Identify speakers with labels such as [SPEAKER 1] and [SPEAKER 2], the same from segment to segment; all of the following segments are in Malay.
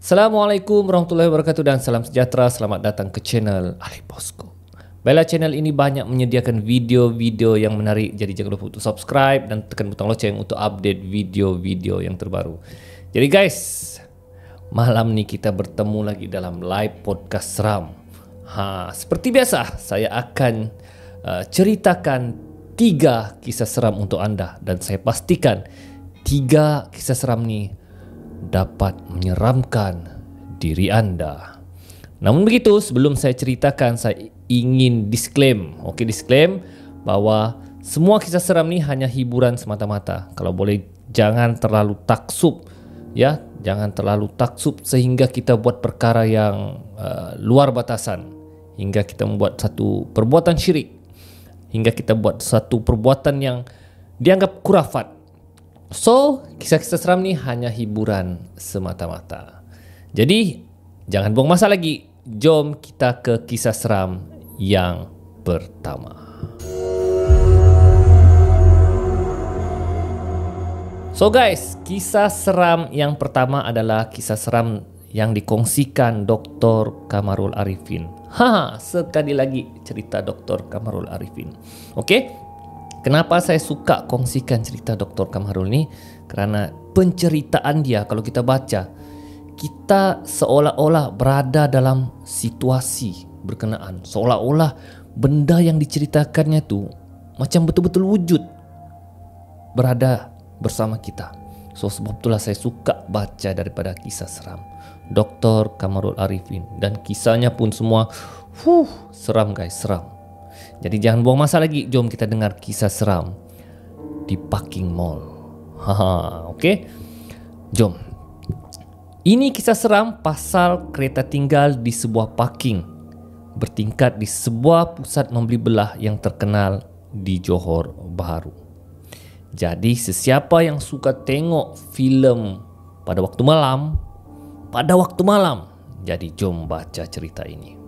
[SPEAKER 1] Assalamualaikum warahmatullahi wabarakatuh dan salam sejahtera. Selamat datang ke channel Ali Bosco. Baiklah, channel ini banyak menyediakan video-video yang menarik. Jadi jangan lupa untuk subscribe dan tekan butang loceng untuk update video-video yang terbaru. Jadi guys, malam ni kita bertemu lagi dalam live podcast seram. Seperti biasa, saya akan ceritakan 3 kisah seram untuk anda. Dan saya pastikan 3 kisah seram ni dapat menyeramkan diri anda. Namun begitu, sebelum saya ceritakan, saya ingin disclaim bahawa semua kisah seram ni hanya hiburan semata-mata. Kalau boleh jangan terlalu taksub, ya, jangan terlalu taksub sehingga kita buat perkara yang luar batasan, hingga kita membuat satu perbuatan syirik, hingga kita buat satu perbuatan yang dianggap kurafat. So, kisah-kisah seram ni hanya hiburan semata-mata. Jadi, jangan buang masa lagi. Jom kita ke kisah seram yang pertama. So guys, kisah seram yang pertama adalah kisah seram yang dikongsikan Dr. Kamarul Arifin. Sekali lagi cerita Dr. Kamarul Arifin. Okey? Kenapa saya suka kongsikan cerita Dr. Kamarul ni? Kerana penceritaan dia, kalau kita baca, kita seolah-olah berada dalam situasi berkenaan. Seolah-olah benda yang diceritakannya tu macam betul-betul wujud berada bersama kita. So sebab itulah saya suka baca daripada kisah seram Dr. Kamarul Arifin. Dan kisahnya pun semua seram guys, seram. Jadi jangan buang masa lagi, jom kita dengar kisah seram di parking mall. Okey? Jom. Ini kisah seram pasal kereta tinggal di sebuah parking bertingkat di sebuah pusat membeli belah yang terkenal di Johor Bahru. Jadi sesiapa yang suka tengok filem pada waktu malam, jadi jom baca cerita ini.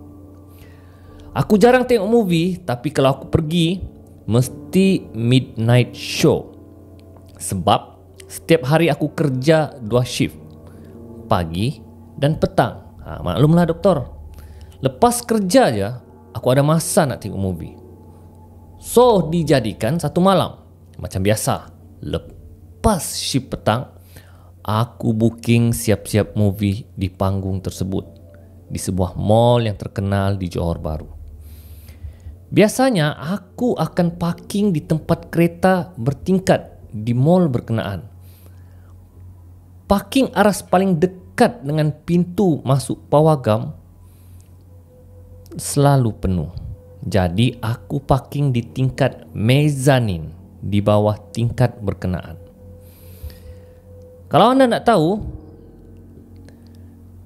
[SPEAKER 1] Aku jarang tengok movie, tapi kalau aku pergi, mesti midnight show. Sebab setiap hari aku kerja 2 shift, pagi dan petang. Maklumlah doktor, lepas kerja je, aku ada masa nak tengok movie. So, dijadikan satu malam. Macam biasa, lepas shift petang, aku booking siap-siap movie di panggung tersebut, di sebuah mall yang terkenal di Johor Bahru. Biasanya aku akan parking di tempat kereta bertingkat di mall berkenaan. Parking aras paling dekat dengan pintu masuk pawagam selalu penuh. Jadi aku parking di tingkat mezanin di bawah tingkat berkenaan. Kalau anda nak tahu,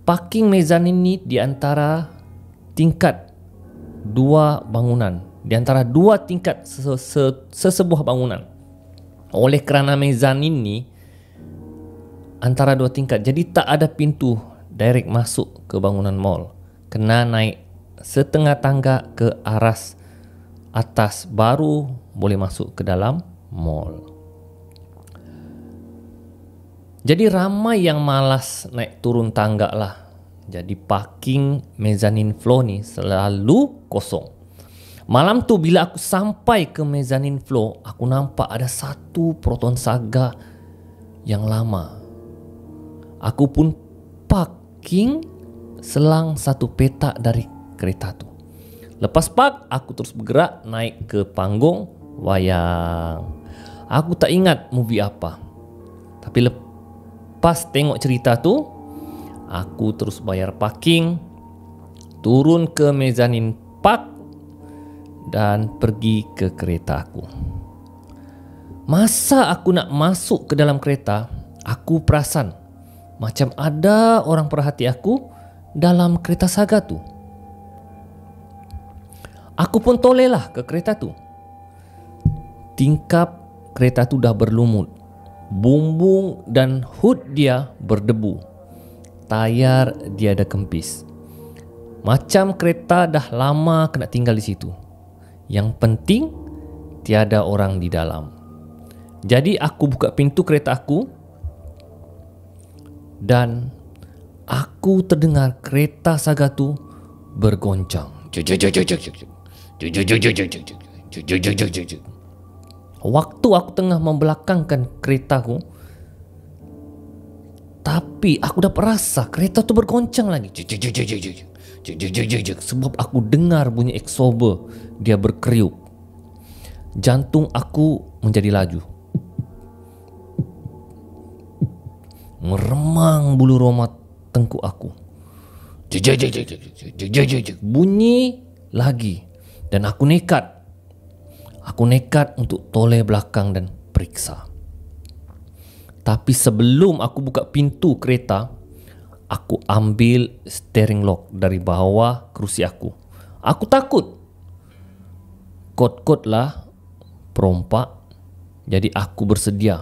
[SPEAKER 1] parking mezanin ni di antara tingkat 2 bangunan, di antara 2 tingkat sesebuah bangunan. Oleh kerana mezanin ni antara 2 tingkat, jadi tak ada pintu direct masuk ke bangunan mall. Kena naik setengah tangga ke aras atas baru boleh masuk ke dalam mall. Jadi ramai yang malas naik turun tangga lah. Jadi parking mezanin floor ni selalu kosong. Malam tu bila aku sampai ke mezanin floor, aku nampak ada satu proton saga yang lama. Aku pun parking selang 1 petak dari kereta tu. Lepas park, aku terus bergerak naik ke panggung wayang. Aku tak ingat movie apa. Tapi lepas tengok cerita tu, aku terus bayar parking, turun ke mezanin park dan pergi ke kereta aku. Masa aku nak masuk ke dalam kereta, aku perasan macam ada orang perhati aku dalam kereta saga tu. Aku pun tolehlah ke kereta tu. Tingkap kereta tu dah berlumut. Bumbung dan hood dia berdebu. Tayar dia ada kempis. Macam kereta dah lama kena tinggal di situ. Yang penting tiada orang di dalam. Jadi aku buka pintu kereta aku dan aku terdengar kereta Saga tu bergoncang. Waktu aku tengah membelakangkan keretaku, tapi aku dapat rasa kereta tu bergoncang lagi. Sebab aku dengar bunyi exhaust dia berkeriup. Jantung aku menjadi laju. Meremang bulu roma tengkuk aku. Bunyi lagi. Dan aku nekat. Aku nekat untuk toleh belakang dan periksa. Tapi sebelum aku buka pintu kereta, aku ambil steering lock dari bawah kerusi aku. Aku takut. Kot-kot lah perompak. Jadi aku bersedia.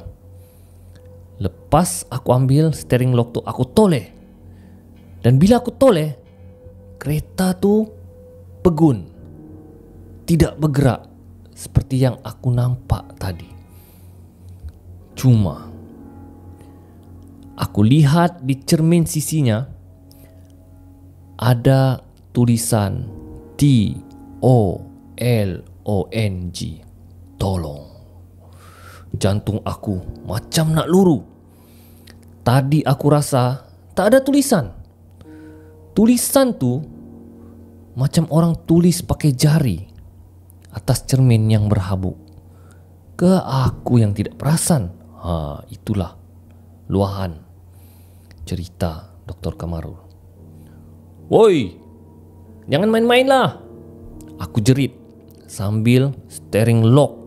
[SPEAKER 1] Lepas aku ambil steering lock tu, aku toleh. Dan bila aku toleh, kereta tu pegun. Tidak bergerak seperti yang aku nampak tadi. Cuma aku lihat di cermin sisinya ada tulisan TOLONG. Tolong. Jantung aku macam nak luru. Tadi aku rasa tak ada tulisan. Tulisan tu macam orang tulis pakai jari atas cermin yang berhabuk. Ke aku yang tidak perasan. Itulah luahan cerita Dr. Kamarul. Woi, jangan main-main lah, aku jerit sambil steering lock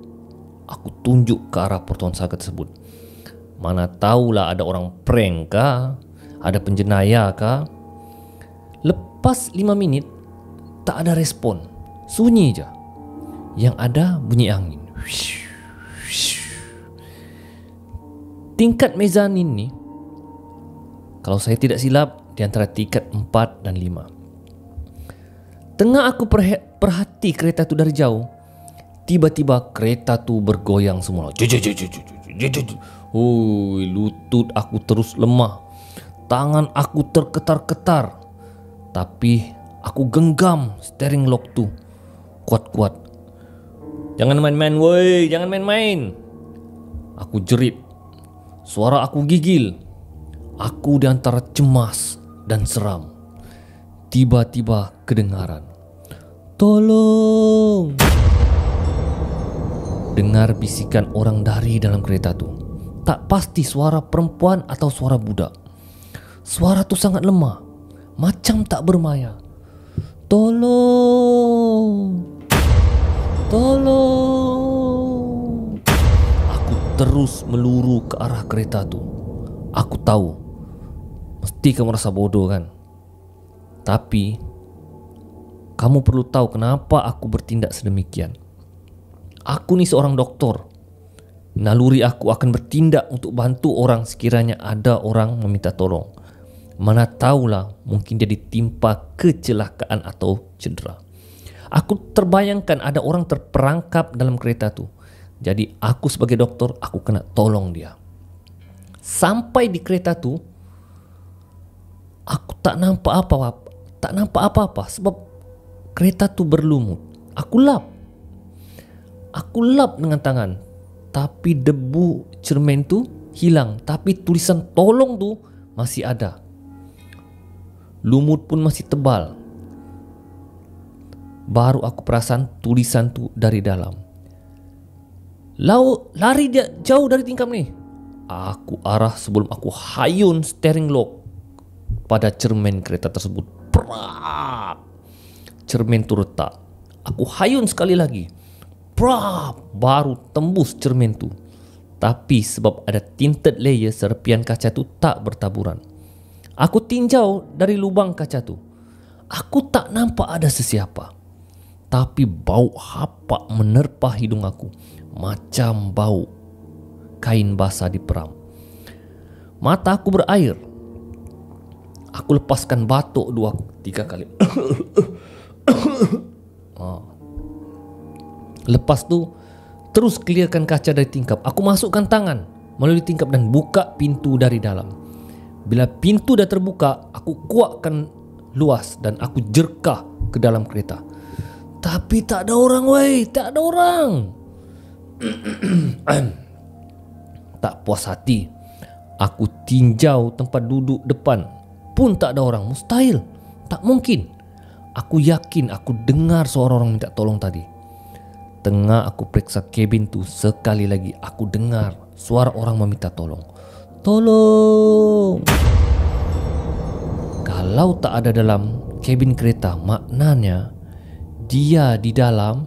[SPEAKER 1] aku tunjuk ke arah porton Saga tersebut. Mana tahulah ada orang prank kah, ada penjenayah kah. Lepas 5 minit tak ada respon, sunyi je. Yang ada bunyi angin. Tingkat mezanin ni, kalau saya tidak silap, di antara tingkat 4 dan 5. Tengah aku perhati kereta tu dari jauh, tiba-tiba kereta tu bergoyang semula. Lutut aku terus lemah. Tangan aku terketar-ketar. Tapi aku genggam steering lock tu kuat-kuat. Jangan main-main woi, jangan main-main, aku jerit. Suara aku gigil. Aku di antara cemas dan seram. Tiba-tiba kedengaran, tolong. Dengar bisikan orang dari dalam kereta tu. Tak pasti suara perempuan atau suara budak. Suara tu sangat lemah, macam tak bermaya. Tolong, tolong. Aku terus meluru ke arah kereta tu. Aku tahu mesti kamu rasa bodoh kan? Tapi kamu perlu tahu kenapa aku bertindak sedemikian. Aku ni seorang doktor. Naluri aku akan bertindak untuk bantu orang sekiranya ada orang meminta tolong. Mana tahulah mungkin dia ditimpa kecelakaan atau cedera. Aku terbayangkan ada orang terperangkap dalam kereta tu. Jadi aku sebagai doktor, aku kena tolong dia. Sampai di kereta tu, aku tak nampak apa-apa sebab kereta tu berlumut. Aku lap dengan tangan. Tapi debu cermin tu hilang. Tapi tulisan tolong tu masih ada. Lumut pun masih tebal. Baru aku perasan tulisan tu dari dalam. Lari dia jauh dari tingkap ni. Aku arah sebelum aku hayun steering lock pada cermin kereta tersebut. Prak! Cermin tu retak. Aku hayun sekali lagi. Prak! Baru tembus cermin tu. Tapi sebab ada tinted layer, serpian kaca tu tak bertaburan. Aku tinjau dari lubang kaca tu. Aku tak nampak ada sesiapa. Tapi bau hapak menerpa hidung aku. Macam bau kain basah diperam. Mata aku berair. Aku lepaskan batuk 2-3 kali. Lepas tu terus clearkan kaca dari tingkap. Aku masukkan tangan melalui tingkap dan buka pintu dari dalam. Bila pintu dah terbuka, aku kuatkan luas dan aku jerkah ke dalam kereta. Tapi tak ada orang, weh, tak ada orang. Tak puas hati, aku tinjau tempat duduk depan, pun tak ada orang. Mustahil, tak mungkin. Aku yakin aku dengar suara orang minta tolong tadi. Tengah aku periksa kabin tu, sekali lagi aku dengar suara orang meminta tolong. Tolong! Kalau tak ada dalam kabin kereta, maknanya dia di dalam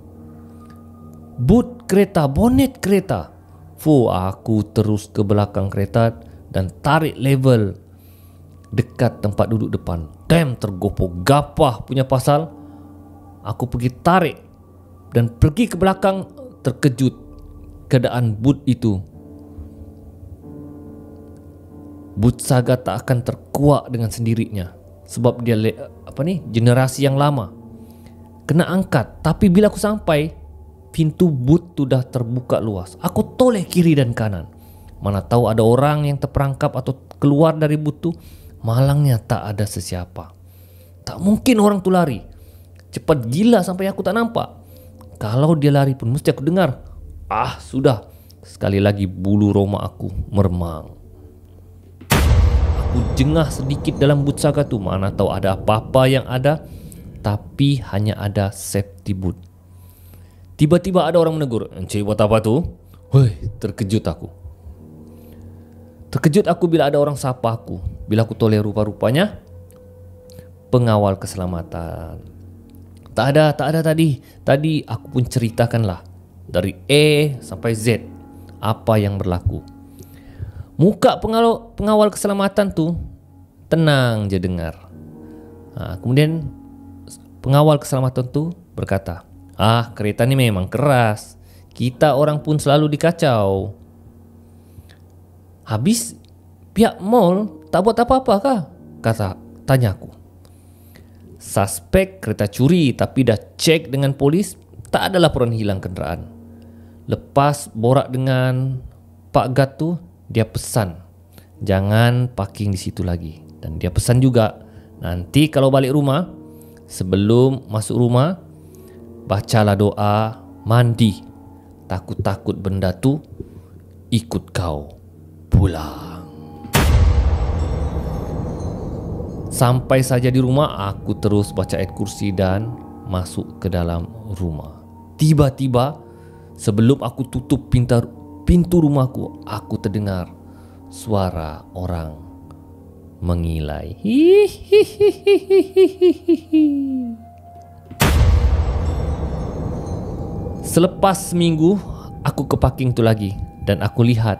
[SPEAKER 1] boot kereta, bonet kereta. Aku terus ke belakang kereta dan tarik level dekat tempat duduk depan. Tergopoh gapah punya pasal. Aku pergi tarik dan pergi ke belakang. Terkejut keadaan boot itu. Boot Saga tak akan terkuak dengan sendirinya, sebab dia generasi yang lama. Kena angkat. Tapi bila aku sampai, pintu boot tu dah terbuka luas. Aku toleh kiri dan kanan. Mana tahu ada orang yang terperangkap atau keluar dari boot tu. Malangnya tak ada sesiapa. Tak mungkin orang tu lari. Cepat gila sampai aku tak nampak. Kalau dia lari pun mesti aku dengar. Sudah. Sekali lagi bulu roma aku meremang. Aku jengah sedikit dalam boot Saga tu. Mana tahu ada apa-apa yang ada. Tapi hanya ada safety boot. Tiba-tiba ada orang menegur. Encik buat apa tu? Terkejut aku. Terkejut aku bila ada orang sapa aku. Bila aku toleh rupa-rupanya pengawal keselamatan. Tak ada tadi. Tadi aku pun ceritakanlah dari A sampai Z apa yang berlaku. Muka pengawal keselamatan tu tenang je dengar. Kemudian pengawal keselamatan tu berkata, kereta ni memang keras. Kita orang pun selalu dikacau. Habis pihak mall tak buat apa-apa kah? Tanya aku. Suspek kereta curi, tapi dah cek dengan polis, tak ada laporan hilang kenderaan. Lepas borak dengan Pak Gad tu, dia pesan jangan parking di situ lagi. Dan dia pesan juga, nanti kalau balik rumah, sebelum masuk rumah, bacalah doa, mandi. Takut-takut benda tu ikut kau pulang. Sampai saja di rumah, aku terus baca ayat kursi dan masuk ke dalam rumah. Tiba-tiba, sebelum aku tutup pintu rumahku, aku terdengar suara orang mengilai. Selepas seminggu, aku ke parking tu lagi dan aku lihat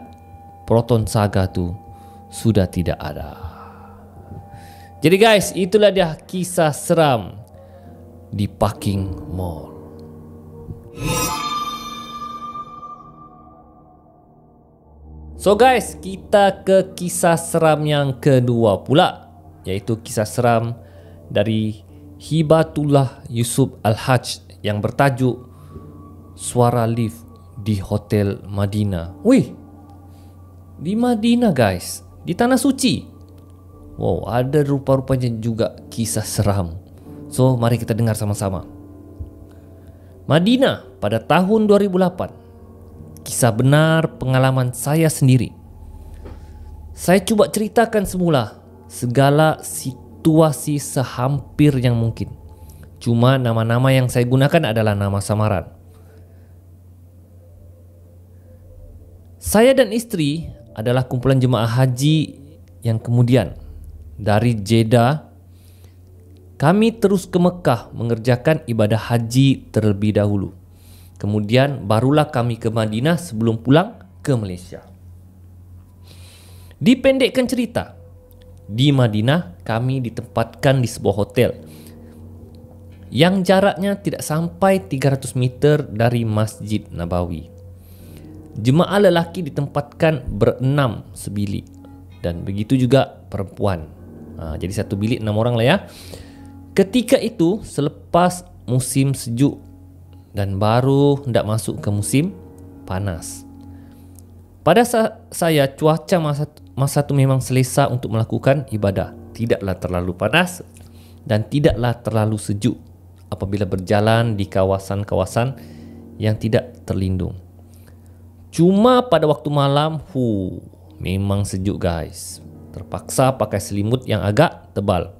[SPEAKER 1] Proton Saga tu sudah tidak ada. Jadi guys, itulah dia kisah seram di parking mall. So guys, kita ke kisah seram yang kedua pula, iaitu kisah seram dari Hibatullah Yusuf Al-Hajj yang bertajuk Suara Lift di Hotel Madinah. Di Madinah guys, di Tanah Suci. Wow, ada rupa-rupanya juga kisah seram. So, mari kita dengar sama-sama. Madinah pada tahun 2008. Kisah benar pengalaman saya sendiri. Saya cuba ceritakan semula segala situasi sehampir yang mungkin. Cuma nama-nama yang saya gunakan adalah nama samaran. Saya dan isteri adalah kumpulan jemaah haji yang kemudian dari Jeddah kami terus ke Mekah mengerjakan ibadah haji terlebih dahulu. Kemudian barulah kami ke Madinah sebelum pulang ke Malaysia. Dipendekkan cerita, di Madinah kami ditempatkan di sebuah hotel yang jaraknya tidak sampai 300 meter dari Masjid Nabawi. Jemaah lelaki ditempatkan berenam sebilik dan begitu juga perempuan. Jadi satu bilik 6 orang lah ya. Ketika itu selepas musim sejuk dan baru hendak masuk ke musim panas. Pada saya cuaca masa itu memang selesa untuk melakukan ibadah. Tidaklah terlalu panas dan tidaklah terlalu sejuk apabila berjalan di kawasan-kawasan yang tidak terlindung. Cuma pada waktu malam, memang sejuk guys. Terpaksa pakai selimut yang agak tebal.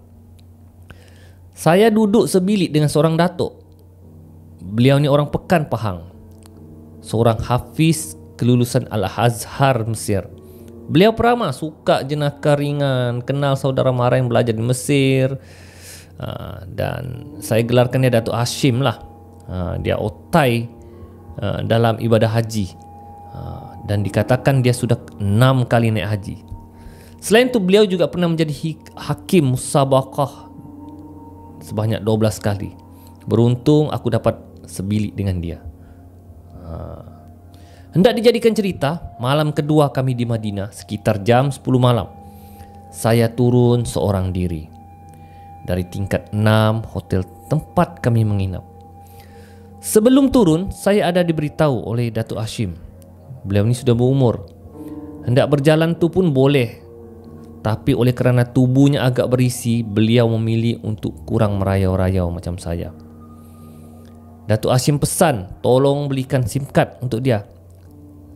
[SPEAKER 1] Saya duduk sebilik dengan seorang datuk. Beliau ni orang Pekan Pahang, seorang hafiz kelulusan Al-Azhar Mesir. Beliau peramah, suka jenaka ringan, kenal saudara mara yang belajar di Mesir. Dan saya gelarkan dia Datuk Hashim lah. Dia otai dalam ibadah haji. Dan dikatakan dia sudah 6 kali naik haji. Selain itu beliau juga pernah menjadi hakim musabaqah sebanyak 12 kali. Beruntung aku dapat sebilik dengan dia. Hendak dijadikan cerita, malam kedua kami di Madinah sekitar jam 10 malam. Saya turun seorang diri dari tingkat 6 hotel tempat kami menginap. Sebelum turun, saya ada diberitahu oleh Datuk Hashim. Beliau ni sudah berumur. Hendak berjalan tu pun boleh. Tapi oleh kerana tubuhnya agak berisi, beliau memilih untuk kurang merayau-rayau macam saya. Datuk Hashim pesan, tolong belikan SIM card untuk dia.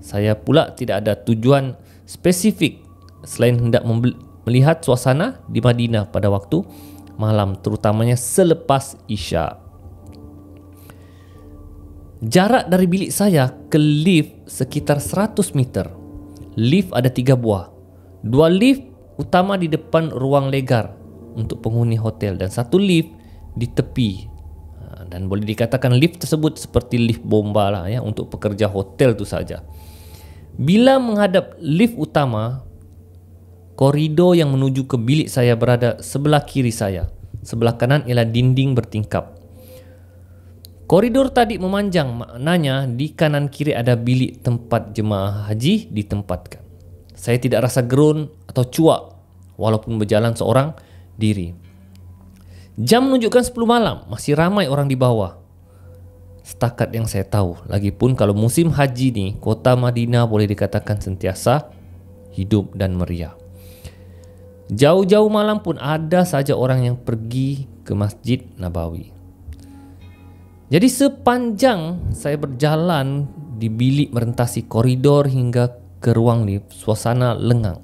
[SPEAKER 1] Saya pula tidak ada tujuan spesifik selain hendak melihat suasana di Madinah pada waktu malam, terutamanya selepas Isya. Jarak dari bilik saya ke lift sekitar 100 meter. Lift ada 3 buah. 2 lift utama di depan ruang legar untuk penghuni hotel dan 1 lift di tepi. Dan boleh dikatakan lift tersebut seperti lift bomba lah ya, untuk pekerja hotel tu saja. Bila menghadap lift utama, koridor yang menuju ke bilik saya berada sebelah kiri saya. Sebelah kanan ialah dinding bertingkap. Koridor tadi memanjang, maknanya di kanan kiri ada bilik tempat jemaah haji ditempatkan. Saya tidak rasa gerun atau cuak walaupun berjalan seorang diri. Jam menunjukkan 10 malam, masih ramai orang di bawah. Setakat yang saya tahu, lagipun kalau musim haji ni, kota Madinah boleh dikatakan sentiasa hidup dan meriah. Jauh-jauh malam pun ada saja orang yang pergi ke Masjid Nabawi. Jadi sepanjang saya berjalan di bilik merentasi koridor hingga ke ruang lift, suasana lengang.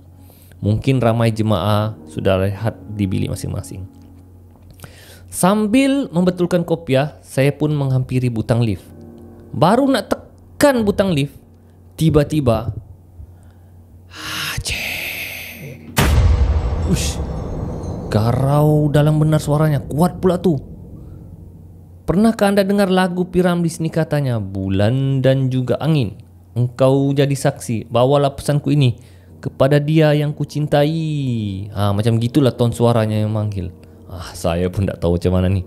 [SPEAKER 1] Mungkin ramai jemaah sudah rehat di bilik masing-masing. Sambil membetulkan kopiah, saya pun menghampiri butang lift. Baru nak tekan butang lift, tiba-tiba garau dalam benar suaranya, kuat pula tu. Pernahkah anda dengar lagu P. Ramlee ni, katanya, bulan dan juga angin, engkau jadi saksi, bawalah pesanku ini kepada dia yang kucintai. Macam gitulah ton suaranya yang manggil. Saya pun tak tahu macam mana ni.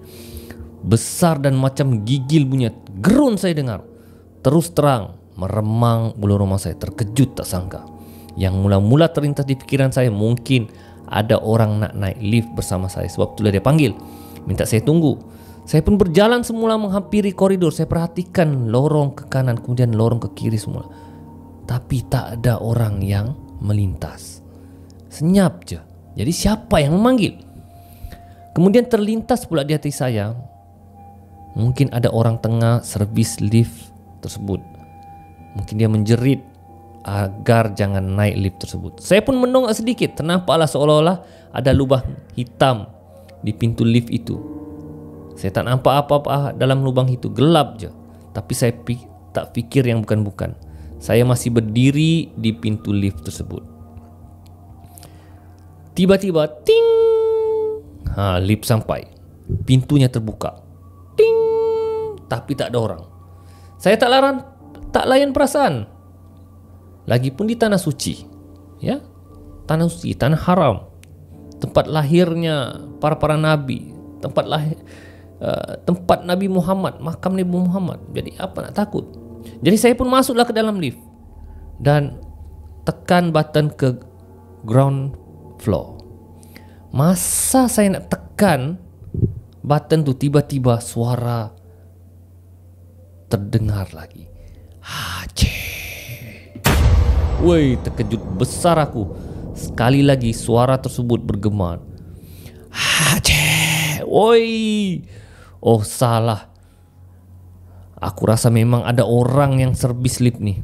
[SPEAKER 1] Besar dan macam gigil bunyi. Gerun saya dengar. Terus terang meremang bulu roma saya. Terkejut tak sangka. Yang mula-mula terlintas di pikiran saya, mungkin ada orang nak naik lift bersama saya. Sebab itulah dia panggil, minta saya tunggu. Saya pun berjalan semula menghampiri koridor. Saya perhatikan lorong ke kanan, kemudian lorong ke kiri semula. Tapi tak ada orang yang melintas. Senyap je. Jadi siapa yang memanggil? Kemudian terlintas pula di hati saya, mungkin ada orang tengah servis lift tersebut. Mungkin dia menjerit agar jangan naik lift tersebut. Saya pun menongak sedikit. Ternampaklah seolah-olah ada lubang hitam di pintu lift itu. Saya tak nampak apa-apa dalam lubang itu. Gelap je. Tapi saya tak fikir yang bukan-bukan. Saya masih berdiri di pintu lift tersebut. Tiba-tiba ting, lift sampai. Pintunya terbuka. Ting, tapi tak ada orang. Saya tak layan perasaan. Lagipun di tanah suci, ya, tanah suci, tanah haram, tempat lahirnya para nabi, tempat Nabi Muhammad, makam Nabi Muhammad. Jadi apa nak takut? Jadi saya pun masuklah ke dalam lift dan tekan button ke ground floor. Masa saya nak tekan button tu, tiba-tiba suara terdengar lagi. Woi, terkejut besar aku. Sekali lagi suara tersebut bergema. Aceh, oi. Oh salah. Aku rasa memang ada orang yang servis lift nih.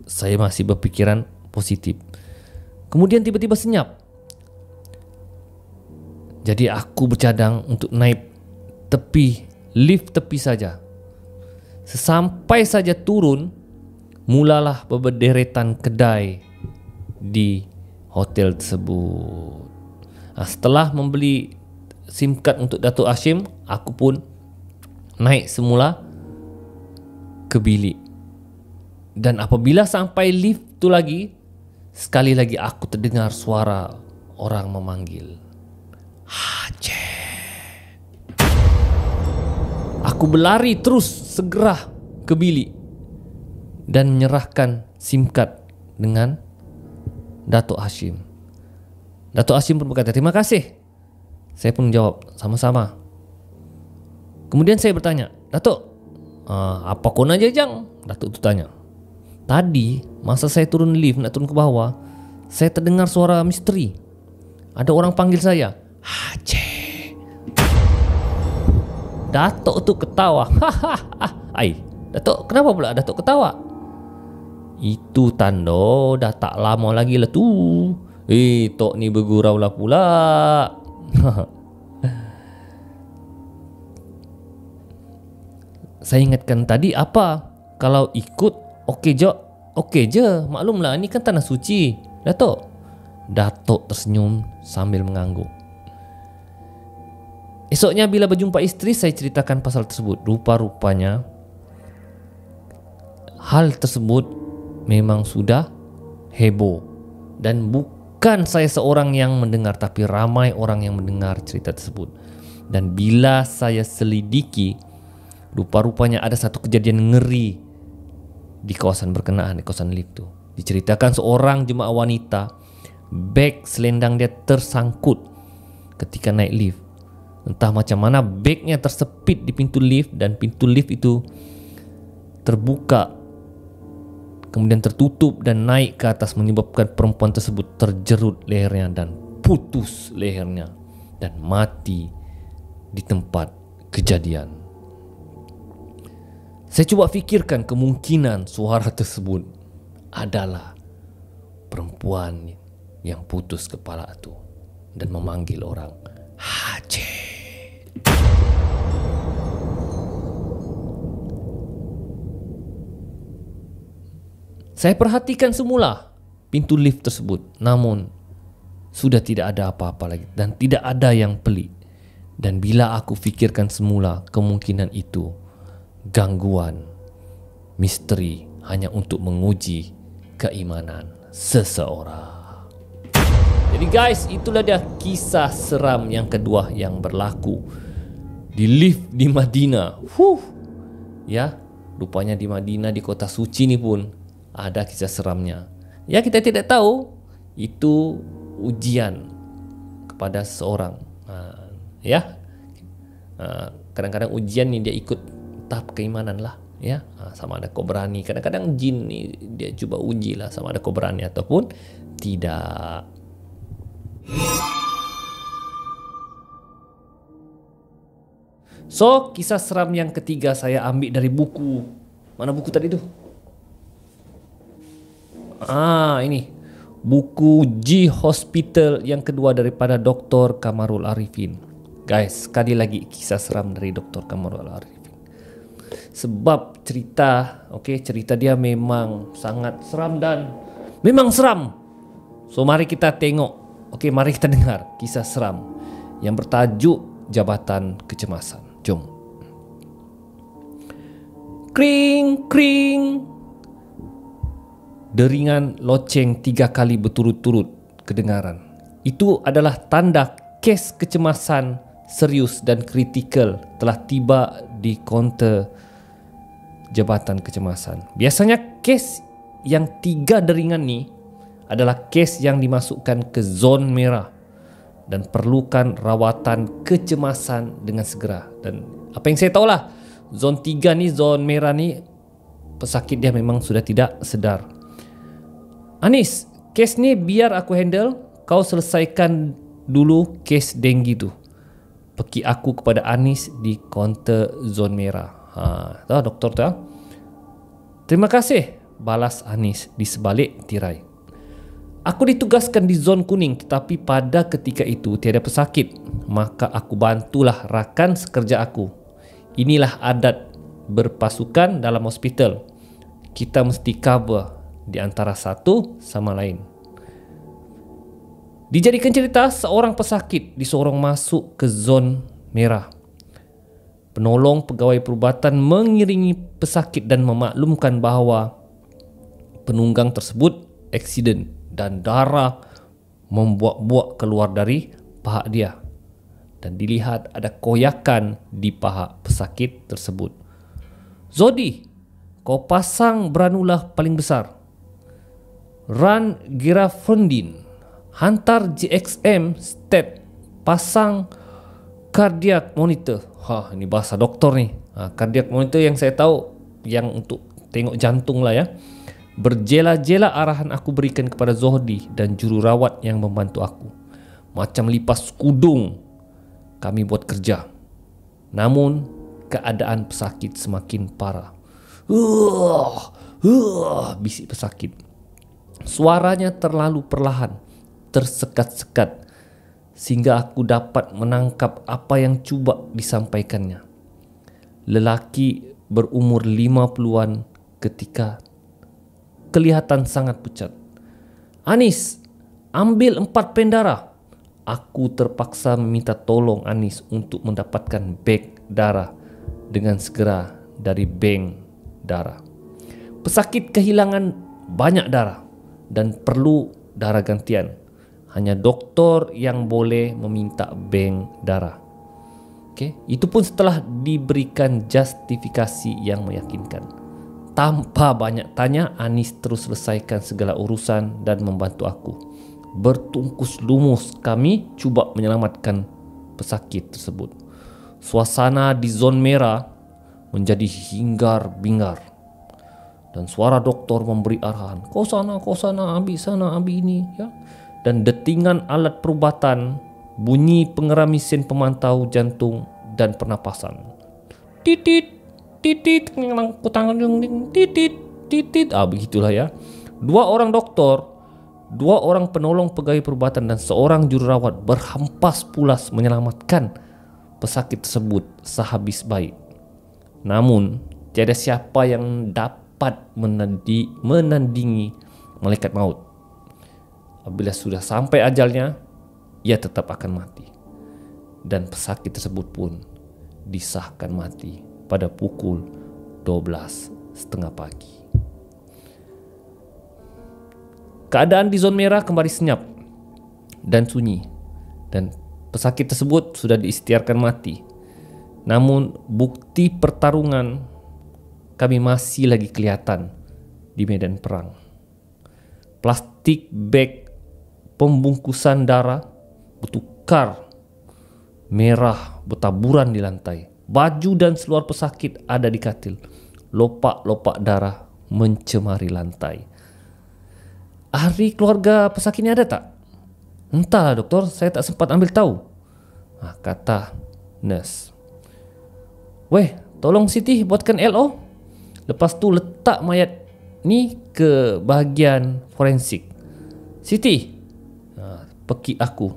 [SPEAKER 1] Saya masih berpikiran positif. Kemudian tiba-tiba senyap. Jadi aku bercadang untuk naik lift tepi saja. Sesampai saja turun, mulalah berderetan kedai di hotel tersebut. Setelah membeli SIM card untuk Datuk Hashim, aku pun naik semula ke bilik. Dan apabila sampai lift tu lagi, sekali lagi aku terdengar suara orang memanggil, Aceh. Aku berlari terus segera ke bilik dan menyerahkan SIM card dengan Datuk Hashim. Datuk Hashim pun berkata, terima kasih. Saya pun menjawab, sama-sama. Kemudian saya bertanya, Datuk, apa kau nak jajang? Datuk itu tanya. Tadi masa saya turun lift nak turun ke bawah, saya terdengar suara misteri. Ada orang panggil saya, Aceh. Datuk tu ketawa. Ai, Datuk, kenapa pula Datuk ketawa? Itu tanda dah tak lama lagi lah tu. Tok ni bergurau lah pula. Saya ingatkan tadi apa? Kalau ikut okey je. Maklumlah ni kan tanah suci. Datuk tersenyum sambil mengangguk. Esoknya bila berjumpa isteri, saya ceritakan pasal tersebut. Rupa-rupanya hal tersebut memang sudah heboh. Dan bukan saya seorang yang mendengar, tapi ramai orang yang mendengar cerita tersebut. Dan bila saya selidiki, rupa-rupanya ada satu kejadian ngeri di kawasan berkenaan, di kawasan lift tu. Diceritakan seorang jemaah wanita, beg selendang dia tersangkut ketika naik lift. Entah macam mana bagnya tersepit di pintu lift dan pintu lift itu terbuka, kemudian tertutup dan naik ke atas, menyebabkan perempuan tersebut terjerut lehernya dan putus lehernya dan mati di tempat kejadian. Saya cuba fikirkan kemungkinan suara tersebut adalah perempuan yang putus kepala itu dan memanggil orang, Aceh. Saya perhatikan semula pintu lift tersebut, namun sudah tidak ada apa-apa lagi dan tidak ada yang pelik. Dan bila aku fikirkan semula, kemungkinan itu gangguan misteri hanya untuk menguji keimanan seseorang. Jadi guys, itulah dia kisah seram yang kedua yang berlaku di lift di Madinah. Ya, rupanya di Madinah, di kota suci ni pun ada kisah seramnya. Ya, kita tidak tahu itu ujian kepada seseorang. Kadang-kadang ujian ni dia ikut tahap keimanan lah. Ya, sama ada kau berani. Kadang-kadang jin ni dia cuba uji lah sama ada kau berani ataupun tidak. So, kisah seram yang ketiga saya ambil dari buku. Mana buku tadi tu? Ini buku G Hospital yang kedua daripada Dr. Kamarul Arifin. Guys, sekali lagi kisah seram dari Dr. Kamarul Arifin. Sebab cerita dia memang sangat seram dan memang seram. So mari kita tengok. Mari kita dengar kisah seram yang bertajuk Jabatan Kecemasan. Jom. Kring kring. Deringan loceng 3 kali berturut-turut kedengaran. Itu adalah tanda kes kecemasan serius dan kritikal telah tiba di kaunter Jabatan Kecemasan. Biasanya kes yang 3 deringan ni adalah kes yang dimasukkan ke zon merah dan perlukan rawatan kecemasan dengan segera. Dan apa yang saya tahulah, zon 3 ni, zon merah ni, pesakit dia memang sudah tidak sedar. Anis, Kes ni biar aku handle, kau selesaikan dulu kes denggi tu. Peki aku kepada Anis di kaunter zon merah. Tahu doktor tu? Terima kasih, balas Anis di sebalik tirai. Aku ditugaskan di zon kuning, tetapi pada ketika itu tiada pesakit. Maka aku bantulah rakan sekerja aku. Inilah adat berpasukan dalam hospital. Kita mesti cover di antara satu sama lain. Dijadikan cerita, seorang pesakit disorong masuk ke zon merah. Penolong pegawai perubatan mengiringi pesakit dan memaklumkan bahawa penunggang tersebut aksiden dan darah membuak-buak keluar dari paha dia. Dan dilihat ada koyakan di paha pesakit tersebut. Zodi, kau pasang beranulah paling besar. Ran Girafundin, hantar GXM stat, pasang cardiac monitor. Ini bahasa doktor ni. Cardiac monitor yang saya tahu yang untuk tengok jantung lah ya. Berjela-jela arahan aku berikan kepada Zohdi dan jururawat yang membantu aku. Macam lipas kudung kami buat kerja. Namun keadaan pesakit semakin parah. Bisik pesakit. Suaranya terlalu perlahan, tersekat-sekat, sehingga aku dapat menangkap apa yang cuba disampaikannya. Lelaki berumur 50-an ketika kelihatan sangat pucat. Anis, ambil 4 pen darah. Aku terpaksa meminta tolong Anis untuk mendapatkan beg darah dengan segera dari bank darah. Pesakit kehilangan banyak darah dan perlu darah gantian. Hanya doktor yang boleh meminta bank darah. Itu pun setelah diberikan justifikasi yang meyakinkan. Tanpa banyak tanya, Anis terus selesaikan segala urusan dan membantu aku. Bertungkus lumus kami cuba menyelamatkan pesakit tersebut. Suasana di zon merah menjadi hingar-bingar. Dan suara doktor memberi arahan, kau sana, ambil sana, ambil ini, ya. Dan detingan alat perubatan, bunyi pengeram mesin pemantau jantung dan pernapasan. Titit, titit, titit, titit. Begitulah ya. 2 orang doktor, 2 orang penolong pegawai perubatan dan seorang jururawat berhampas pulas menyelamatkan pesakit tersebut sehabis baik. Namun tiada siapa yang dapat menandingi malaikat maut. Apabila sudah sampai ajalnya, ia tetap akan mati. Dan pesakit tersebut pun disahkan mati pada pukul 12.30 pagi. Keadaan di zon merah kembali senyap dan sunyi, dan pesakit tersebut sudah diisytiharkan mati. Namun bukti pertarungan kami masih lagi kelihatan di medan perang. Plastik bag pembungkusan darah bertukar merah bertaburan di lantai. Baju dan seluar pesakit ada di katil. Lopak-lopak darah mencemari lantai. Ahli keluarga pesakit ini ada tak? Entah doktor, saya tak sempat ambil tahu. Kata nurse. Weh, tolong Siti buatkan LO. Lepas tu letak mayat ni ke bahagian forensik. Siti, peki aku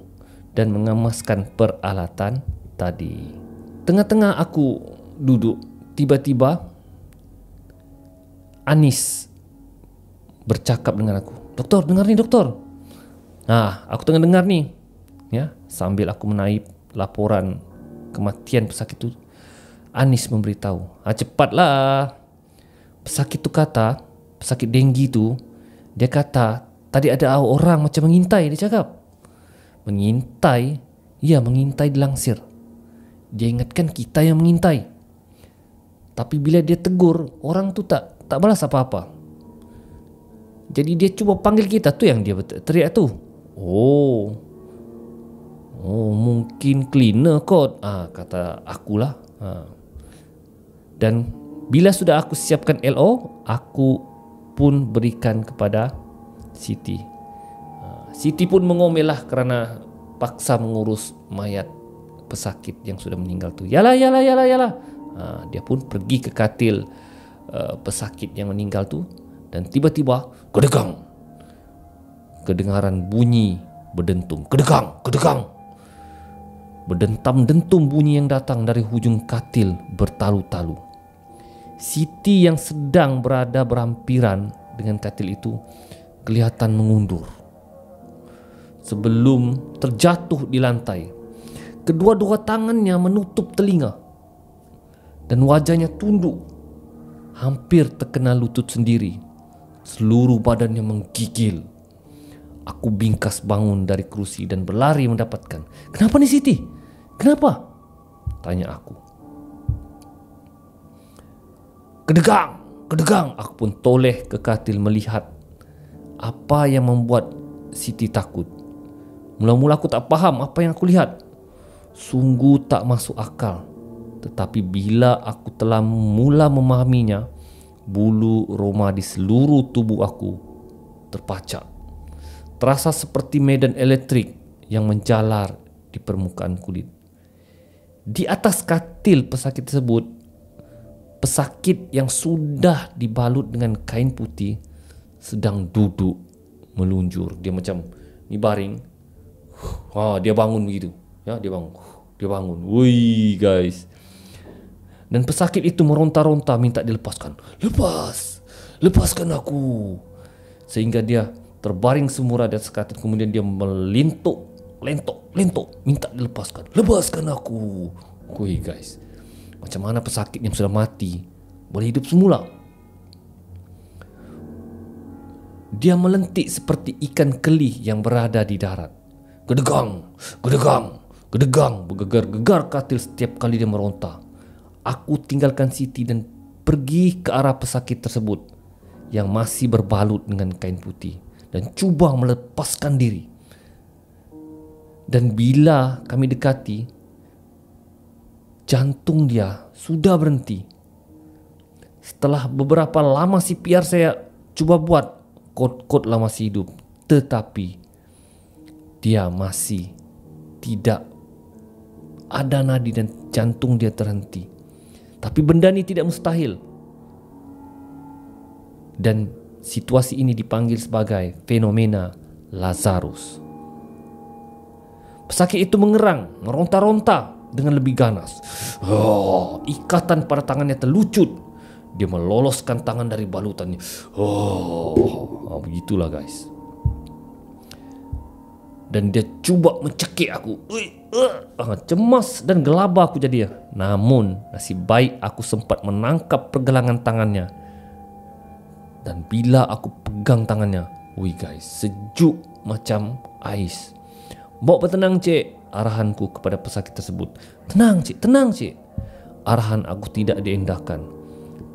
[SPEAKER 1] dan mengemaskan peralatan tadi. Tengah-tengah aku duduk, tiba-tiba Anis bercakap dengan aku. Doktor, dengar ni doktor. Aku tengah dengar ni. Ya, sambil aku menaip laporan kematian pesakit itu, Anis memberitahu. Cepatlah. Pesakit tu kata, pesakit denggi tu, dia kata tadi ada orang macam mengintai, dia cakap. Mengintai? Ya, mengintai dilangsir. Dia ingatkan kita yang mengintai. Tapi bila dia tegur, orang tu tak balas apa-apa. Jadi dia cuba panggil kita, tu yang dia teriak tu. Oh, mungkin cleaner kot, kata akulah. Dan bila sudah aku siapkan LO, aku pun berikan kepada Siti. Siti pun mengomellah kerana paksa mengurus mayat pesakit yang sudah meninggal tu. Yalah. Dia pun pergi ke katil pesakit yang meninggal tu, dan tiba-tiba kedegang, kedengaran bunyi berdentum. Kedegang. Berdentam-dentum bunyi yang datang dari hujung katil bertalu-talu. Siti yang sedang berada berhampiran dengan katil itu kelihatan mengundur. Sebelum terjatuh di lantai, kedua-dua tangannya menutup telinga dan wajahnya tunduk, hampir terkena lutut sendiri. Seluruh badannya menggigil. Aku bingkas bangun dari kerusi dan berlari mendapatkan. Kenapa nih Siti? Kenapa? Tanya aku. Kedegang. Aku pun toleh ke katil melihat apa yang membuat Siti takut. Mula-mula aku tak faham apa yang aku lihat. Sungguh tak masuk akal. Tetapi bila aku telah mula memahaminya, bulu roma di seluruh tubuh aku terpacak. Terasa seperti medan elektrik yang menjalar di permukaan kulit. Di atas katil pesakit tersebut, pesakit yang sudah dibalut dengan kain putih sedang duduk melunjur. Dia macam ni baring. Dia bangun begitu. Ya, dia bangun. Woi guys. Dan pesakit itu meronta-ronta minta dilepaskan. Lepaskan aku. Sehingga dia terbaring semula di atas katil. Kemudian dia melintuk, lentok, minta dilepaskan. Lepaskan aku. Woi guys, macam mana pesakit yang sudah mati boleh hidup semula? Dia melentik seperti ikan keli yang berada di darat. Gedegang, bergegar-gegar katil setiap kali dia meronta. Aku tinggalkan Siti dan pergi ke arah pesakit tersebut yang masih berbalut dengan kain putih dan cuba melepaskan diri. Dan bila kami dekati, jantung dia sudah berhenti. Setelah beberapa lama CPR saya cuba buat, kot-kotlah masih hidup. Tetapi dia masih tidak ada nadi dan jantung dia terhenti. Tapi benda ini tidak mustahil. Dan situasi ini dipanggil sebagai fenomena Lazarus. Pesakit itu mengerang, meronta-ronta dengan lebih ganas. Ikatan pada tangannya terlucut. Dia meloloskan tangan dari balutannya. Begitulah guys. Dan dia cuba mencekik aku. Cemas dan gelabah aku jadi. Namun nasib baik aku sempat menangkap pergelangan tangannya. Dan bila aku pegang tangannya, wih guys, sejuk macam ais. Bawa bertenang cik, arahanku kepada pesakit tersebut. Tenang cik. Arahan aku tidak diendahkan.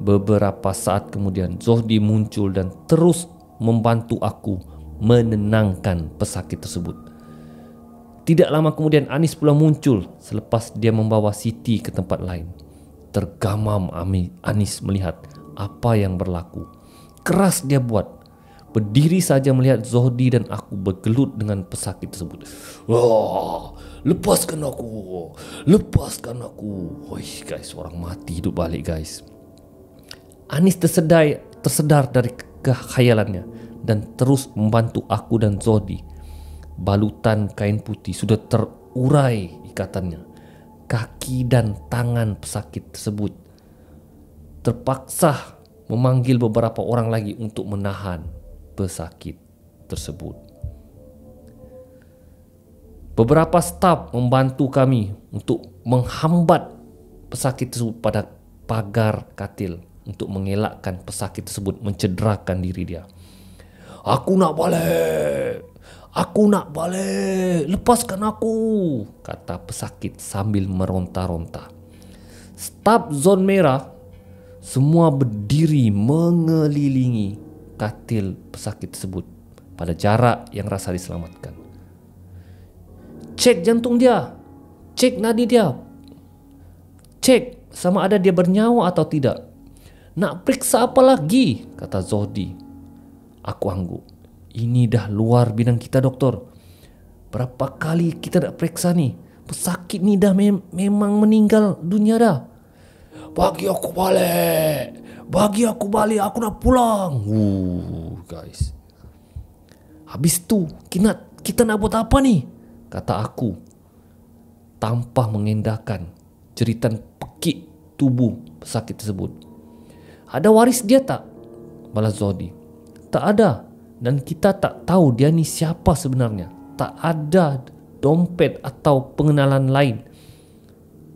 [SPEAKER 1] Beberapa saat kemudian Zohdi muncul dan terus membantu aku menenangkan pesakit tersebut. Tidak lama kemudian Anis pula muncul selepas dia membawa Siti ke tempat lain. Tergamam Anis melihat apa yang berlaku. Keras dia buat. Berdiri saja melihat Zohdi dan aku bergelut dengan pesakit tersebut. Lepaskan aku. Woi guys, orang mati hidup balik guys. Anis tersedar dari kekhayalannya dan terus membantu aku dan Zohdi. Balutan kain putih sudah terurai ikatannya. Kaki dan tangan pesakit tersebut terpaksa memanggil beberapa orang lagi untuk menahan pesakit tersebut. Beberapa staf membantu kami untuk menghambat pesakit tersebut pada pagar katil untuk mengelakkan pesakit tersebut mencederakan diri dia. Aku nak balik, lepaskan aku, kata pesakit sambil meronta-ronta. Staf zon merah semua berdiri mengelilingi katil pesakit tersebut pada jarak yang rasa diselamatkan. Cek jantung dia, cek nadi dia, cek sama ada dia bernyawa atau tidak. Nak periksa apa lagi? Kata Zohdi. Aku angguk. Ini dah luar bidang kita, doktor. Berapa kali kita dah periksa nih, pesakit ni dah memang meninggal dunia dah. Bagi aku balik, aku nak pulang. Guys. Habis tu kita nak buat apa ni? Kata aku, tanpa mengendahkan jeritan pekik tubuh pesakit tersebut. Ada waris dia tak? Balas Zodi. Tak ada. Dan kita tak tahu dia ni siapa sebenarnya. Tak ada dompet atau pengenalan lain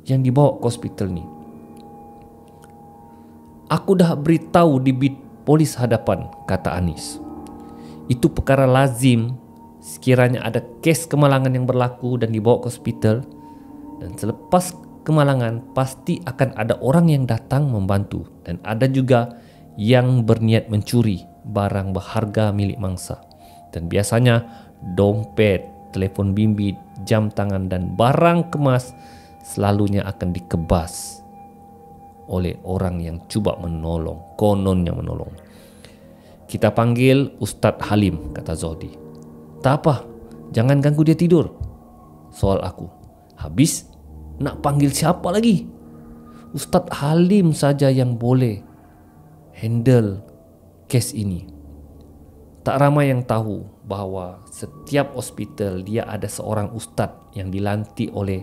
[SPEAKER 1] yang dibawa ke hospital ni. Aku dah beritahu di bit polis hadapan, kata Anis. Itu perkara lazim sekiranya ada kes kemalangan yang berlaku dan dibawa ke hospital. Dan selepas kemalangan pasti akan ada orang yang datang membantu. Dan ada juga yang berniat mencuri barang berharga milik mangsa. Dan biasanya dompet, telefon bimbit, jam tangan dan barang kemas selalunya akan dikebas oleh orang yang cuba menolong, kononnya menolong. Kita panggil Ustadz Halim, kata Zodi. Tak apa, jangan ganggu dia tidur, soal aku. Habis nak panggil siapa lagi? Ustadz Halim saja yang boleh handle kes ini. Tak ramai yang tahu bahawa setiap hospital dia ada seorang ustadz yang dilantik oleh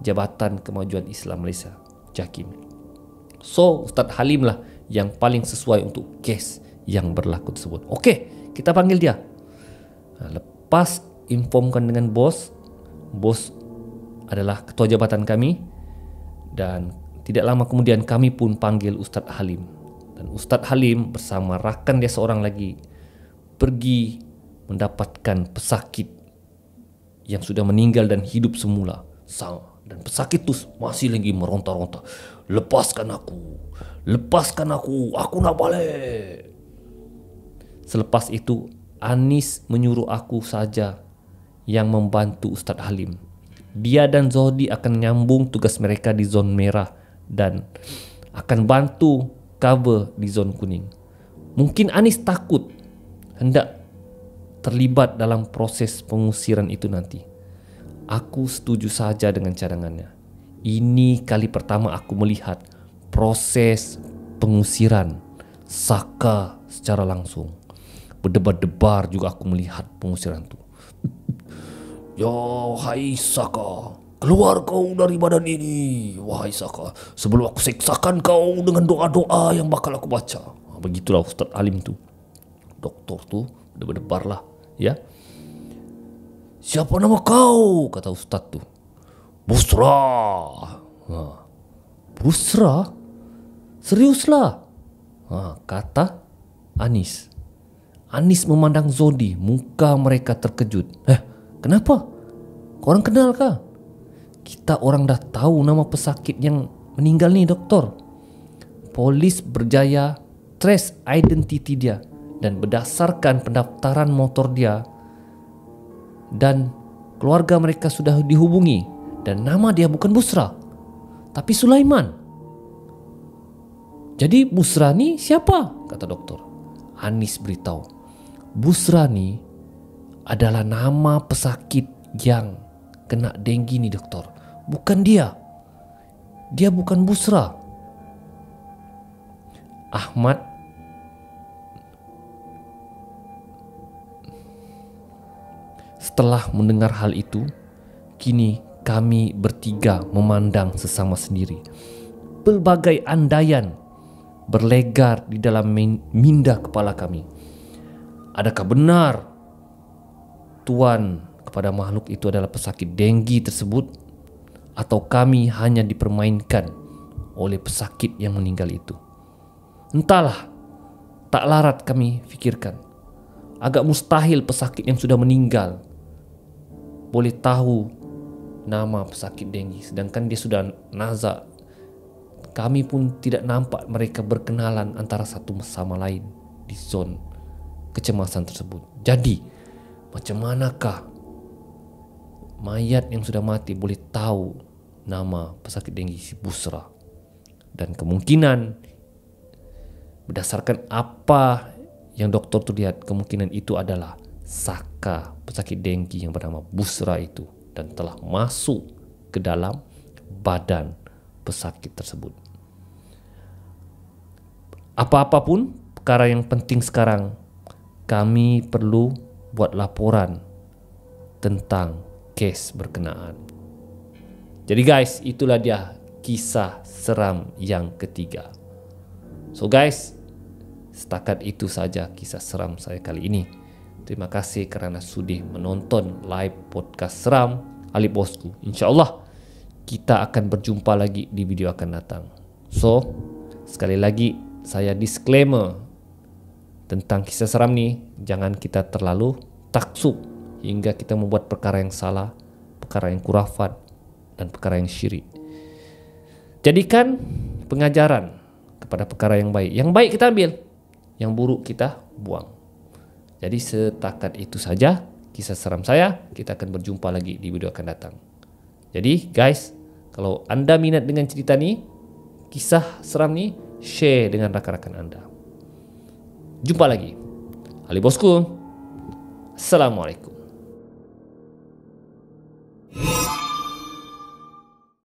[SPEAKER 1] Jabatan Kemajuan Islam Malaysia, JAKIM. So, Ustadz Halim lah yang paling sesuai untuk kes yang berlaku tersebut. Okey, kita panggil dia. Lepas informkan dengan bos adalah ketua jabatan kami, dan tidak lama kemudian kami pun panggil Ustadz Halim. Dan Ustadz Halim bersama rakan dia seorang lagi pergi mendapatkan pesakit yang sudah meninggal dan hidup semula. Dan pesakit itu masih lagi meronta-ronta. Lepaskan aku nak balik. Selepas itu Anis menyuruh aku saja yang membantu Ustadz Halim. Dia dan Zodi akan nyambung tugas mereka di zon merah dan akan bantu cover di zon kuning. Mungkin Anis takut hendak terlibat dalam proses pengusiran itu nanti. Aku setuju saja dengan cadangannya. Ini kali pertama aku melihat proses pengusiran Saka secara langsung. Berdebar-debar juga aku melihat pengusiran itu. Ya, hai Saka, keluar kau dari badan ini. Wahai Saka, sebelum aku seksakan kau dengan doa-doa yang bakal aku baca. Begitulah Ustadz Halim tu. Doktor tu berdebar lah, ya. Siapa nama kau? Kata Ustaz tu. Busra. Busra? Seriuslah? Kata Anis. Anis memandang Zodi. Muka mereka terkejut. Kenapa? Korang kenal kah? Kita orang dah tahu nama pesakit yang meninggal ni, doktor. Polis berjaya trace identiti dia. Dan berdasarkan pendaftaran motor dia dan keluarga mereka sudah dihubungi, dan nama dia bukan Busra tapi Sulaiman. Jadi Busra ni siapa? Kata doktor. Anis beritahu, Busra ni adalah nama pesakit yang kena denggi ni, doktor. Bukan dia. Dia bukan Busra. Ahmad setelah mendengar hal itu, kini kami bertiga memandang sesama sendiri. Pelbagai andaian berlegar di dalam minda kepala kami. Adakah benar Tuan kepada makhluk itu adalah pesakit denggi tersebut, atau kami hanya dipermainkan oleh pesakit yang meninggal itu? Entahlah, tak larat kami fikirkan. Agak mustahil pesakit yang sudah meninggal boleh tahu nama pesakit denggi, sedangkan dia sudah nazak. Kami pun tidak nampak mereka berkenalan antara satu sama lain di zon kecemasan tersebut. Jadi, macam manakah mayat yang sudah mati boleh tahu nama pesakit denggi si Busra? Dan kemungkinan berdasarkan apa yang doktor tu lihat kemungkinan itu adalah saka pesakit dengki yang bernama Busra itu dan telah masuk ke dalam badan pesakit tersebut. Apa-apapun perkara yang penting sekarang, kami perlu buat laporan tentang kes berkenaan. Jadi guys, itulah dia kisah seram yang ketiga. So guys, setakat itu saja kisah seram saya kali ini. Terima kasih kerana sudi menonton live podcast seram Ali Bosku. InsyaAllah kita akan berjumpa lagi di video akan datang. So, sekali lagi saya disclaimer tentang kisah seram ni, jangan kita terlalu taksub hingga kita membuat perkara yang salah, perkara yang kurafat dan perkara yang syirik. Jadikan pengajaran kepada perkara yang baik. Yang baik kita ambil, yang buruk kita buang. Jadi setakat itu saja kisah seram saya. Kita akan berjumpa lagi di video akan datang. Jadi guys, kalau anda minat dengan cerita ni, kisah seram ni, share dengan rakan-rakan anda. Jumpa lagi. Ali Bosku. Assalamualaikum.